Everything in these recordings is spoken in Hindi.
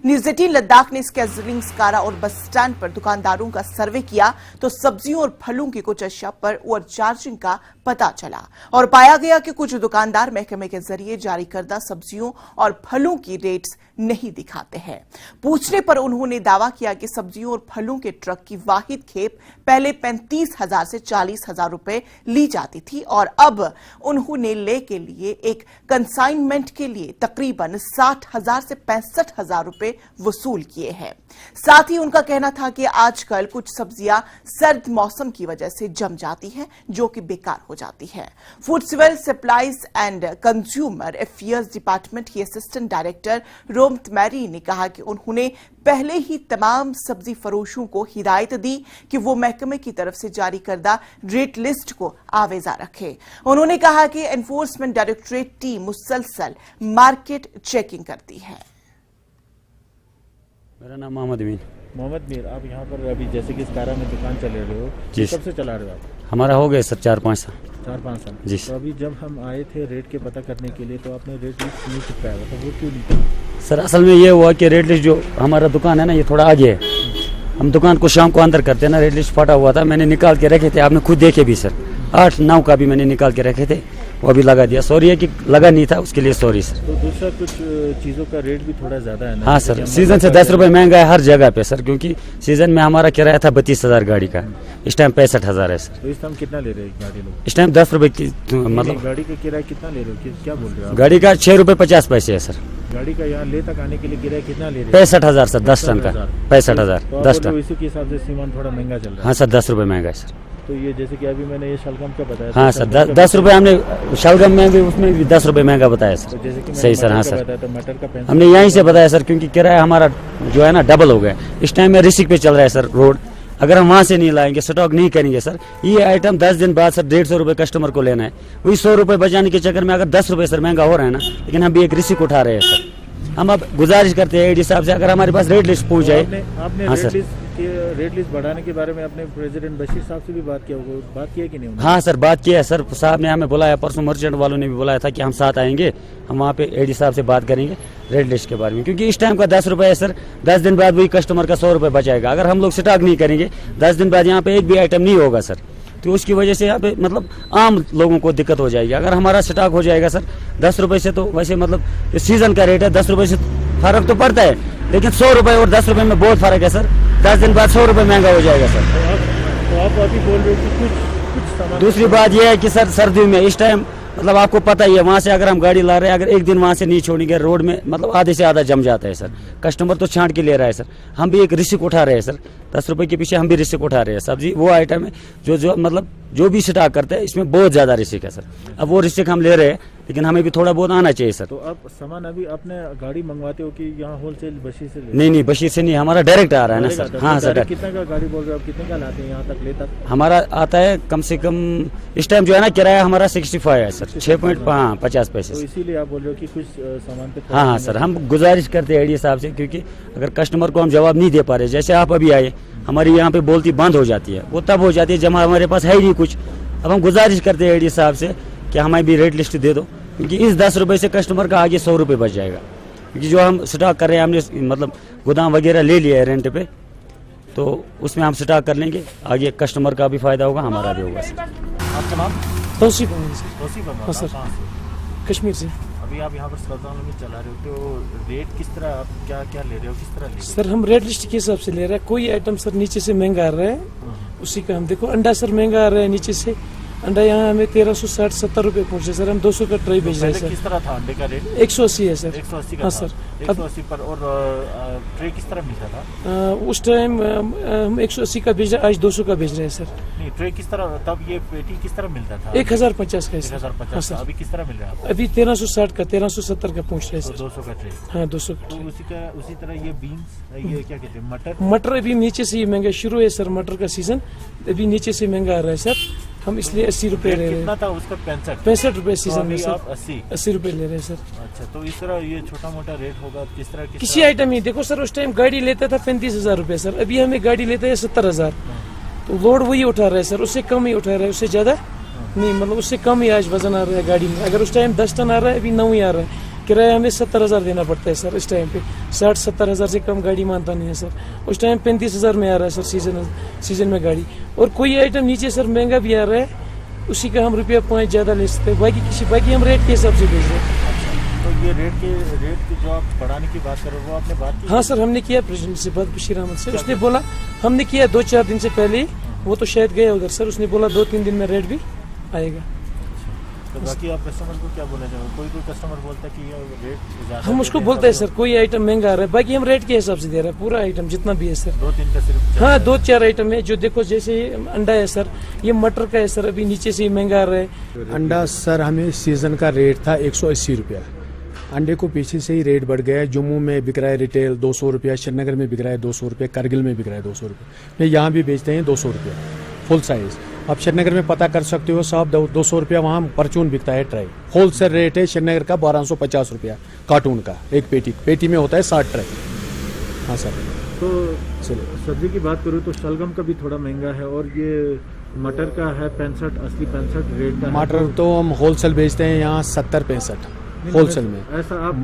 न्यूज18 लद्दाख ने स्केजरिंग स्कारा और बस स्टैंड पर दुकानदारों का सर्वे किया तो सब्जियों और फलों की कुछ अशिया पर ओवरचार्जिंग का पता चला और पाया गया कि कुछ दुकानदार महकमे के जरिए जारी करदा सब्जियों और फलों की रेट्स नहीं दिखाते हैं। पूछने पर उन्होंने दावा किया कि सब्जियों और फलों के ट्रक की वाहिद खेप पहले 35,000 से 40,000 रुपए ली जाती थी और अब उन्होंने ले के लिए एक कंसाइनमेंट के लिए तकरीबन 60,000 से 65,000 रुपए वसूल किए हैं। साथ ही उनका कहना था कि आजकल कुछ सब्जियां सर्द मौसम की वजह से जम जाती हैं, जो कि बेकार हो जाती है। Food civil supplies and consumer affairs department की असिस्टेंट डायरेक्टर रोमत मैरी ने कहा कि उन्होंने पहले ही तमाम सब्जी फरोशों को हिदायत दी कि वो महकमे की तरफ से जारी करदा रेट लिस्ट को आवेजा रखे। उन्होंने कहा कि एनफोर्समेंट डायरेक्टरेट टीम मुसलसल मार्केट चेकिंग करती है। मेरा नाम मोहम्मद मीर, आप यहाँ पर अभी जैसे कि स्कारा में दुकान चला रहे हो, कब से चला रहे हो आप? हमारा हो गया सर 4-5 साल। 4-5 साल जी। तो अभी जब हम आए थे रेट के पता करने के लिए तो आपने रेट लिस्ट नहीं चिपकाया था, वो क्यों नहीं किया? सर असल में ये हुआ कि रेट लिस्ट जो हमारा दुकान है ना, ये थोड़ा आगे है। हम दुकान को शाम को अंदर करते हैं ना, रेट लिस्ट फटा हुआ था, मैंने निकाल के रखे थे, आपने खुद देखे भी सर। 8-9 का भी मैंने निकाल के रखे थे, वो अभी लगा दिया। सॉरी है कि लगा नहीं था, उसके लिए सॉरी सर। तो दूसरा कुछ चीज़ों का रेट भी थोड़ा ज़्यादा है ना? हाँ सर, सीजन से 10 रुपए महंगा है हर जगह पे सर, क्योंकि सीजन में हमारा किराया था 32,000 गाड़ी का, इस टाइम 65,000 है सर। तो इस टाइम कितना ले रहे हैं गाड़ी लोग? इस टाइम 10 रुपए की मतलब गाड़ी का किराया कितना ले रहे हो, क्या बोल रहे हो? गाड़ी का 6 रुपए 50 पैसे है सर। गाड़ी का यहाँ ले तक आने के लिए किराया कितना ले रहे हैं? 65,000 सर, 10 टन का 65,000 10 टन। इसी के हिसाब से सीमान थोड़ा महंगा चल रहा है। हाँ सर, 10 रुपए महंगा है सर। तो ये जैसे कि अभी मैंने ये शलगम का बताया, हाँ सर, 10 रुपए हमने शलगम में भी, उसमें भी 10 रुपए महंगा बताया सर। जैसे कि सही सर। हाँ सर, तो मटर का हमने यहीं से बताया सर, क्योंकि किराया हमारा जो है ना डबल हो गया। इस टाइम में रिस्क पे चल रहा है सर रोड, अगर हम वहाँ से नहीं लाएंगे, स्टॉक नहीं करेंगे सर, ये आइटम 10 दिन बाद सर 150 रुपए कस्टमर को लेना है, वही 100 रुपए बचाने के चक्कर में अगर 10 रुपए सर महंगा हो रहा है ना, लेकिन हम भी एक रिस्क उठा रहे हैं सर। हम अब गुजारिश करते हैं एडी साहब से, अगर हमारे पास रेट लिस्ट पहुंच जाए। आपने हाँ सर, रेट लिस्ट बढ़ाने के बारे में अपने प्रेसिडेंट बशीर साहब से भी बात किया कि नहीं? हाँ सर, बात किया है सर, साहब ने हमें बुलाया, परसों मर्चेंट वालों ने भी बुलाया था कि हम साथ आएंगे, हम वहाँ पे एडी साहब से बात करेंगे रेट लिस्ट के बारे में, क्योंकि इस टाइम का 10 रुपए है सर, 10 दिन बाद वही कस्टमर का 100 रुपए बचाएगा। अगर हम लोग स्टॉक नहीं करेंगे, 10 दिन बाद यहाँ पे एक भी आइटम नहीं होगा सर, तो उसकी वजह से यहाँ पे मतलब आम लोगों को दिक्कत हो जाएगी। अगर हमारा स्टॉक हो जाएगा सर 10 रुपए से, तो वैसे मतलब सीजन का रेट है, 10 रुपए से फर्क तो पड़ता है, लेकिन 100 रुपए और 10 रुपए में बहुत फर्क है सर। 10 दिन बाद 100 रुपए महंगा हो जाएगा सर। तो आप अभी बोल रहे हो कि कुछ सामान। दूसरी बात यह है कि सर सर्दियों में इस टाइम मतलब आपको पता ही है, वहाँ से अगर हम गाड़ी ला रहे हैं, अगर एक दिन वहाँ से नहीं छोड़ेंगे, रोड में मतलब आधे से आधा जम जाता है सर। कस्टमर तो छांट के ले रहा है सर, हम भी एक रिस्क उठा रहे हैं सर। 10 रुपए के पीछे हम भी रिस्क उठा रहे हैं। सब्जी वो आइटम है जो मतलब जो भी स्टॉक करते हैं, इसमें बहुत ज्यादा रिस्क है सर। अब वो रिस्क हम ले रहे हैं, लेकिन हमें भी थोड़ा बहुत आना चाहिए सर। तो आप सामान अभी अपने गाड़ी मंगवाते हो कि यहाँ होलसेल बशीर से? नहीं, बशीर से नहीं, हमारा डायरेक्ट आ रहा है ना सर। हाँ सर, कितना का गाड़ी बोल रहे हो आप, कितने का लाते हैं यहाँ तक ले तक? हमारा आता है कम से कम इस टाइम जो है ना किराया हमारा 65 है सर, 6.50 पैसे। तो इसीलिए आप बोल रहे हो कि कुछ सामान पे? हाँ सर, हम गुजारिश करते हैं एडी साहब से, क्योंकि अगर कस्टमर को हम जवाब नहीं दे पा रहे, जैसे आप अभी आए, हमारी यहाँ पे बोलती बंद हो जाती है, वो तब हो जाती है जब हमारे पास है ही नहीं कुछ। अब हम गुजारिश करते हैं एडी साहब से कि हमें भी रेट लिस्ट दे दो, क्योंकि इस 10 रुपए से कस्टमर का आगे 100 रुपए बच जाएगा। क्योंकि जो हम स्टॉक कर रहे हैं, हमने मतलब गोदाम वगैरह ले लिया है रेंट पे, तो उसमें हम स्टॉक कर लेंगे, आगे कस्टमर का भी फायदा होगा, हमारा भी होगा सर। आपका नाम? तौसीफ हाँ सर, कश्मीर से। अभी आप यहाँ पर सब्जियों में चला रहे हो, तो रेट किस तरह, आप क्या क्या ले रहे हो, किस तरह ले रहे हो? सर हम रेट लिस्ट के हिसाब से ले रहे हैं, कोई आइटम सर नीचे से महंगा आ रहा है, उसी का हम देखो। अंडा सर महंगा आ रहा है नीचे से, अंडा यहाँ हमें 1360-70 रुपए पहुंचे सर, हम 200 का ट्रे बेच रहे हैं सर। किस तरह था अंडे का रेट? 180 है सर। 180 का? हाँ सर। 180 पर। और ट्रे किस तरह मिल रहा था? उस टाइम हम 180 का बेच रहे, आज 200 का बेच रहे हैं सर। नहीं, ट्रे किस तरह, तब ये पेटी किस तरह मिलता था? 1050 का है सर। 1050 हाँ, अभी किस तरह मिल रहा है? अभी 1360 का, 1370 का पहुंच रहे हैं सर। 200 का ट्रे? हाँ 200 का तो उसी तरह ये बीन्स, ये क्या कहते हैं, मटर अभी नीचे से महंगा शुरू है सर, मटर का सीजन अभी नीचे से महंगा आ रहा है सर, हम इसलिए 80 रुपए ले रहे हैं। कितना था उसका? 65 रुपए सीजन में सर, 80 रुपए ले रहे हैं सर। अच्छा, तो इस तरह ये छोटा मोटा रेट होगा किस तरह? किसी आइटम ही देखो सर, उस टाइम गाड़ी लेता था 35,000 रुपए सर, अभी हमें गाड़ी लेता है 70,000, तो लोड वही उठा रहा है सर, उससे कम ही उठा रहा है, उससे ज्यादा नहीं, मतलब उससे कम ही आज वजन आ रहा है गाड़ी में। अगर उस टाइम 10 टन आ रहा है, अभी 9 ही आ रहा है। किराया हमें 70,000 देना पड़ता है सर इस टाइम पे। 60-70 हज़ार से कम गाड़ी मानता नहीं है सर। उस टाइम 35,000 में आ रहा है सर सीजन में गाड़ी। और कोई आइटम नीचे सर महंगा भी आ रहा है, उसी का हम रुपया 5 ज़्यादा ले सकते हैं, बाकी हम रेट के हिसाब से बेच रहे हैं। तो ये रेट की जो आप बढ़ाने की बात कर रहे हो, वो आपने बात की? हाँ सर, हमने किया प्रेसिडेंट से बात, बशीर अहमद से। उसने बोला, हमने किया 2-4 दिन से पहले ही, वो तो शायद गए उधर सर। उसने बोला 2-3 दिन में रेट भी आएगा। तो बाकी आप कस्टमर को क्या बोलना चाहोगे? कोई कस्टमर बोलता है कि ये रेट ज़्यादा, हम उसको बोलते हैं सर कोई आइटम महंगा आ रहा है, बाकी हम रेट के हिसाब से दे रहे हैं, पूरा आइटम जितना भी है सर। 2-3 का सिर्फ? हाँ, 2-4 आइटम है जो देखो, जैसे अंडा है सर, ये मटर का है सर, अभी नीचे से ही महंगा आ रहा है। अंडा सर हमें सीजन का रेट था 180 रुपया। अंडे को पीछे से ही रेट बढ़ गया है। जम्मू में बिक रहा है रिटेल 200 रुपया, श्रीनगर में बिक रहा है 200 रुपये, करगिल में बिक रहा है 200 रुपये, नहीं यहाँ भी बेचते हैं 200 रुपया फुल साइज़। आप श्रीनगर में पता कर सकते हो साहब, 200 रुपया वहाँ परचून बिकता है ट्राई। होल सेल रेट है श्रीनगर का 1250 रुपया कार्टून का, एक पेटी में होता है 60 ट्राई। हाँ सर। तो सब्जी की बात करूँ तो शलगम का भी थोड़ा महंगा है, और ये मटर का है 65 रेट का। मटर तो हम होल सेल बेचते हैं यहाँ 70-65 होलसेल में। ऐसा आप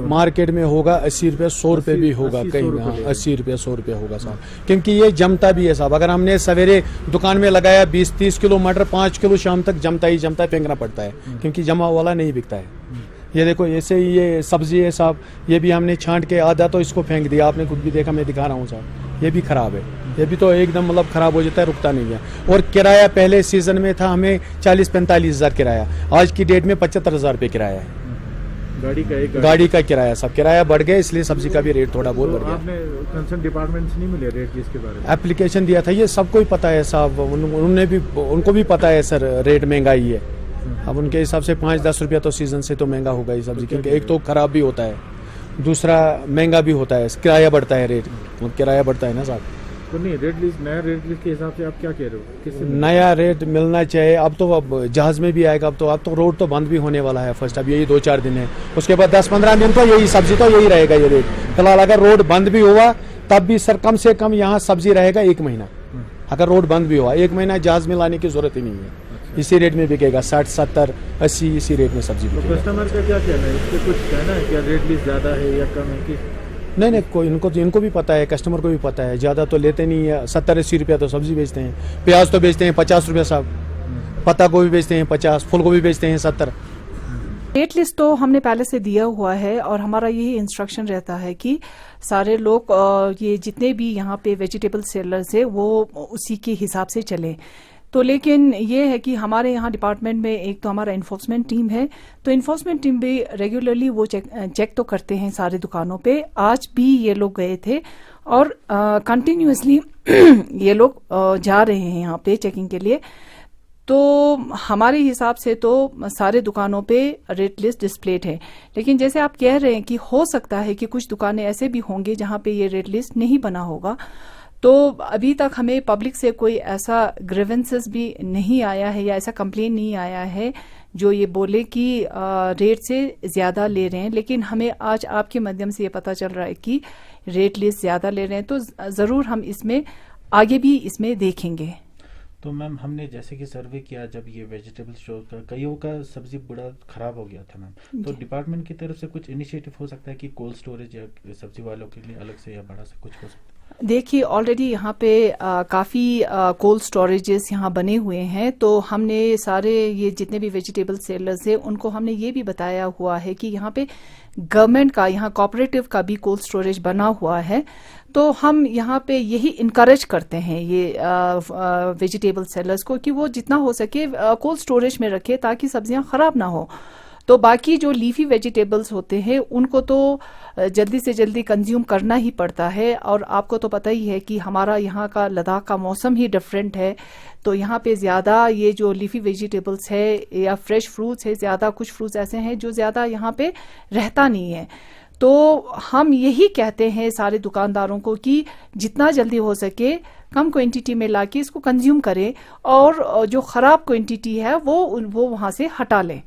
मार्केट में होगा 80 रुपये, 100 रुपये भी होगा कहीं। हाँ, 80 रुपये 100 रुपये होगा साहब, क्योंकि ये जमता भी है साहब। अगर हमने सवेरे दुकान में लगाया 20-30 किलो मटर, 5 किलो शाम तक जमता ही फेंकना पड़ता है, क्योंकि जमा वाला नहीं बिकता है। ये देखो, ऐसे ही ये सब्जी है साहब, ये भी हमने छांट के आधा तो इसको फेंक दिया, आपने खुद भी देखा, मैं दिखा रहा हूँ साहब, ये भी खराब है। ये भी तो एकदम मतलब खराब हो जाता है, रुकता नहीं है। और किराया पहले सीजन में था हमें 40-45 हज़ार किराया, आज की डेट में 75,000 रुपये किराया है गाड़ी का किराया। सब किराया बढ़ गया, इसलिए सब्जी का भी रेट थोड़ा बहुत बढ़ गया। आपने कंसर्न डिपार्टमेंट से नहीं मिले रेट जिसके बारे में? एप्लीकेशन दिया था, ये सबको ही पता है साहब, उनको भी पता है सर रेट महंगाई है। अब उनके हिसाब से 5-10 रुपया तो सीजन से तो महंगा होगा ही सब्जी, क्योंकि एक तो खराब भी होता है, दूसरा महंगा भी होता है, किराया बढ़ता है, रेट किराया बढ़ता है ना साहब। तो नहीं, नया रेट लिस्ट के हिसाब से आप क्या कह रहे हो? किससे नया रेट मिलना चाहिए। अब तो जहाज में भी आएगा, अब तो रोड तो बंद भी होने वाला है फर्स्ट, अब यही 2-4 दिन है, उसके बाद 10-15 दिन तो यही सब्जी तो यही रहेगा ये रेट। फिलहाल अगर रोड बंद भी हुआ तब भी सर कम से कम यहाँ सब्जी रहेगा 1 महीना। अगर रोड बंद भी हुआ 1 महीना जहाज में लाने की जरूरत ही नहीं है, इसी रेट में बिकेगा, 60, 70, 80 इसी रेट में सब्जी बिकेगा। कस्टमर का क्या कहना है, इससे कुछ कहना है क्या, रेट लिस्ट ज्यादा है या कम है? कि नहीं, कोई इनको भी पता है, कस्टमर को भी पता है, ज़्यादा तो लेते नहीं है। 70-80 रुपया तो सब्जी बेचते हैं, प्याज तो बेचते हैं 50 रुपया साहब, पत्ता गोभी बेचते हैं 50, फूल गोभी बेचते हैं 70। रेट लिस्ट तो हमने पहले से दिया हुआ है, और हमारा यही इंस्ट्रक्शन रहता है कि सारे लोग ये जितने भी यहाँ पे वेजिटेबल सेलर्स है वो उसी के हिसाब से चलें। तो लेकिन ये है कि हमारे यहाँ डिपार्टमेंट में एक तो हमारा इन्फोर्समेंट टीम है, तो इन्फोर्समेंट टीम भी रेगुलरली वो चेक तो करते हैं सारे दुकानों पे। आज भी ये लोग गए थे और कंटिन्यूअसली ये लोग जा रहे हैं यहाँ पे चेकिंग के लिए। तो हमारे हिसाब से तो सारे दुकानों पे रेट लिस्ट डिस्प्लेड है, लेकिन जैसे आप कह रहे हैं कि हो सकता है कि कुछ दुकानें ऐसे भी होंगे जहाँ पे ये रेट लिस्ट नहीं बना होगा। तो अभी तक हमें पब्लिक से कोई ऐसा ग्रीवेंसेस भी नहीं आया है या ऐसा कंप्लेन नहीं आया है जो ये बोले कि रेट से ज़्यादा ले रहे हैं। लेकिन हमें आज आपके माध्यम से ये पता चल रहा है कि रेट लिस्ट ज़्यादा ले रहे हैं, तो ज़रूर हम इसमें आगे भी इसमें देखेंगे। तो मैम, हमने जैसे कि सर्वे किया जब ये वेजिटेबल स्टोर का, कईयों का सब्जी बड़ा खराब हो गया था मैम, तो डिपार्टमेंट की तरफ से कुछ इनिशिएटिव हो सकता है कि कोल्ड स्टोरेज या सब्जी वालों के लिए अलग से या बड़ा से कुछ हो सकता है? देखिए, ऑलरेडी यहाँ पे काफ़ी कोल्ड स्टोरेजेस यहाँ बने हुए हैं, तो हमने सारे ये जितने भी वेजिटेबल सेलर्स हैं उनको हमने ये भी बताया हुआ है कि यहाँ पे गवर्नमेंट का, यहाँ कोऑपरेटिव का भी कोल्ड स्टोरेज बना हुआ है। तो हम यहाँ पे यही इनकरेज करते हैं ये वेजिटेबल सेलर्स को कि वो जितना हो सके कोल्ड स्टोरेज में रखे ताकि सब्जियाँ ख़राब ना हो। तो बाकी जो लीफी वेजिटेबल्स होते हैं उनको तो जल्दी से जल्दी कंज्यूम करना ही पड़ता है, और आपको तो पता ही है कि हमारा यहाँ का लद्दाख का मौसम ही डिफरेंट है, तो यहाँ पे ज़्यादा ये जो लीफी वेजिटेबल्स है या फ्रेश फ्रूट्स है, ज़्यादा कुछ फ्रूट्स ऐसे हैं जो ज़्यादा यहाँ पे रहता नहीं है। तो हम यही कहते हैं सारे दुकानदारों को कि जितना जल्दी हो सके कम क्वांटिटी में लाके इसको कंज्यूम करें, और जो ख़राब क्वांटिटी है वो वहाँ से हटा लें।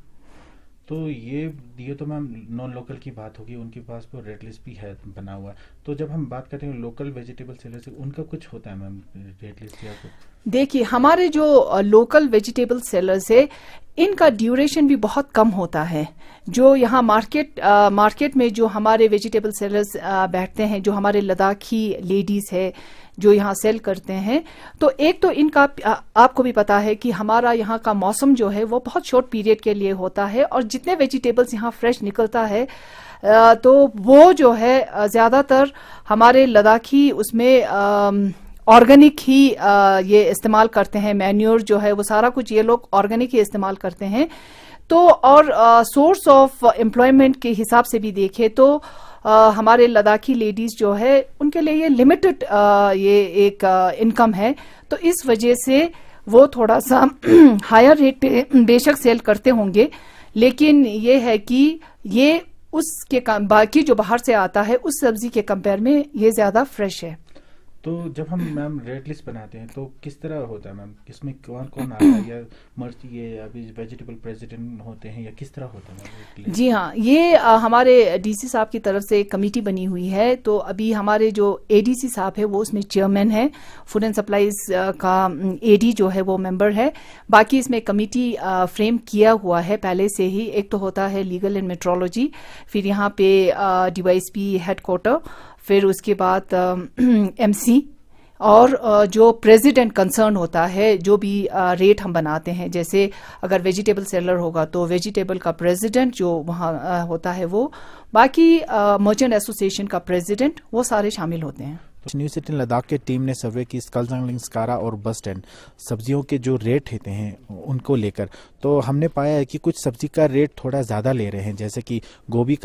तो ये तो मैम नॉन लोकल की बात होगी, उनके पास तो रेट लिस्ट भी है बना हुआ। तो जब हम बात करते हैं लोकल वेजिटेबल सेलर से, उनका कुछ होता है मैम रेट लिस्ट या कुछ? देखिए, हमारे जो लोकल वेजिटेबल सेलर्स है, इनका ड्यूरेशन भी बहुत कम होता है। जो यहाँ मार्केट में जो हमारे वेजिटेबल सेलर्स बैठते हैं, जो हमारे लद्दाखी लेडीज है जो यहाँ सेल करते हैं, तो एक तो इनका आपको भी पता है कि हमारा यहाँ का मौसम जो है वो बहुत शॉर्ट पीरियड के लिए होता है, और जितने वेजिटेबल्स यहाँ फ्रेश निकलता है तो वो जो है ज्यादातर हमारे लद्दाखी उसमें ऑर्गेनिक ही ये इस्तेमाल करते हैं। मैन्योर जो है वो सारा कुछ ये लोग ऑर्गेनिक ही इस्तेमाल करते हैं। तो और सोर्स ऑफ एम्प्लॉयमेंट के हिसाब से भी देखें तो हमारे लद्दाखी लेडीज जो है उनके लिए ये लिमिटेड ये एक इनकम है। तो इस वजह से वो थोड़ा सा हायर रेट पे बेशक सेल करते होंगे, लेकिन ये है कि ये उसके बाकी जो बाहर से आता है उस सब्जी के कंपेयर में ये ज्यादा फ्रेश है। तो जब हम मैम रेट लिस्ट बनाते हैं तो किस तरह होता है मैम, इसमें कौन कौन आता है, या मर्च ये अभी वेजिटेबल प्रेसिडेंट होते हैं, या किस तरह होता है मैम? जी हाँ, ये हमारे डीसी साहब की तरफ से एक कमेटी बनी हुई है। तो अभी हमारे जो एडीसी साहब है वो उसमें चेयरमैन है, फूड एंड सप्लाईज का एडी जो है वो मेंबर है। बाकी इसमें कमेटी फ्रेम किया हुआ है पहले से ही। एक तो होता है लीगल एंड मेट्रोलॉजी, फिर यहाँ पे डीवाईएसपी हेडक्वार्टर, फिर उसके बाद एमसी, और जो प्रेसिडेंट कंसर्न होता है, जो भी रेट हम बनाते हैं, जैसे अगर वेजिटेबल सेलर होगा तो वेजिटेबल का प्रेसिडेंट जो वहाँ होता है वो, बाकी मर्चेंट एसोसिएशन का प्रेसिडेंट, वो सारे शामिल होते हैं। न्यूज़ 18 लद्दाख के टीम ने सर्वे की स्कल्जंग लिंक्स कारा और बस स्टैंड सब्जियों के जो रेट होते हैं उनको लेकर, तो हमने पाया है कि कुछ सब्जी का रेट थोड़ा ज़्यादा ले रहे हैं। जैसे कि गोभी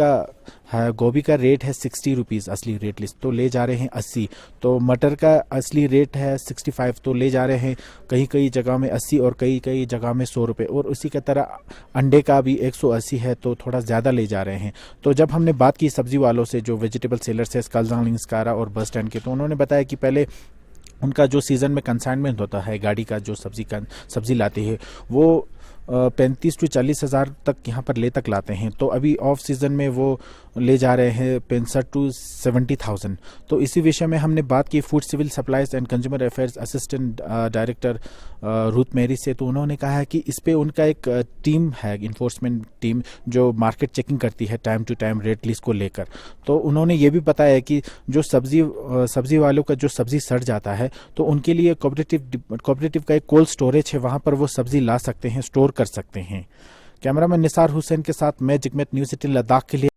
का रेट है 60 रुपीज़ असली रेट लिस्ट, तो ले जा रहे हैं 80। तो मटर का असली रेट है 65, तो ले जा रहे हैं कई जगह में 80 और कई जगह में 100 रुपये। और उसी की तरह अंडे का भी 180 है, तो थोड़ा ज़्यादा ले जा रहे हैं। तो जब हमने बात की सब्जी वालों से, जो वेजिटेबल सेलर्स है स्कल्जंग लिंक्स कारा और बस स्टैंड के, तो उन्होंने बताया कि पहले उनका जो सीज़न में कंसाइनमेंट होता है, गाड़ी का जो सब्जी लाती है, वो 35 से 40 हज़ार तक यहाँ पर ले तक लाते हैं। तो अभी ऑफ सीज़न में वो ले जा रहे हैं 65 से 70,000। तो इसी विषय में हमने बात की food civil supplies and consumer affairs assistant director Ruth Mary से। तो उन्होंने कहा है कि इस पे उनका एक टीम है, इन्फोर्समेंट टीम, जो मार्केट चेकिंग करती है time to time rate list को लेकर। तो उन्होंने ये भी बताया कि जो सब्जी वालों का जो सब्जी सड़ जाता है, तो उनके लिए कोऑपरेटिव का एक कोल्ड स्टोरेज है, वहाँ पर वो सब्जी ला सकते हैं, स्टोर कर सकते हैं। कैमरामैन निसार हुसैन के साथ मैं जिगमेत, न्यूज़ 18 लद्दाख के लिए।